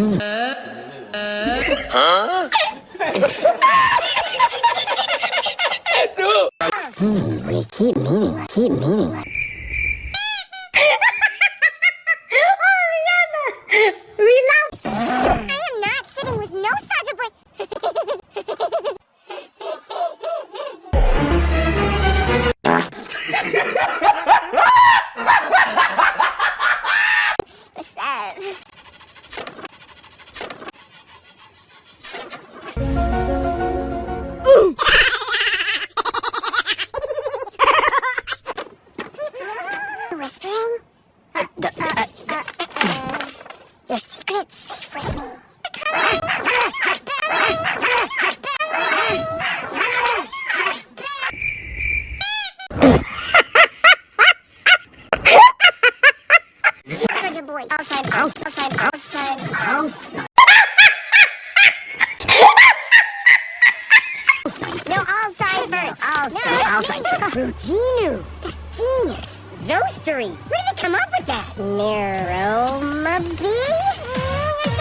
We keep meeting. Relax. I am not sitting with no such a boy. What's that? Whispering? Your secret's safe with me. Outside your boy. Outside. No, outside first. Outside. Xunyu. That's genius. Zostery. Where did they come up with that? Neuromobile?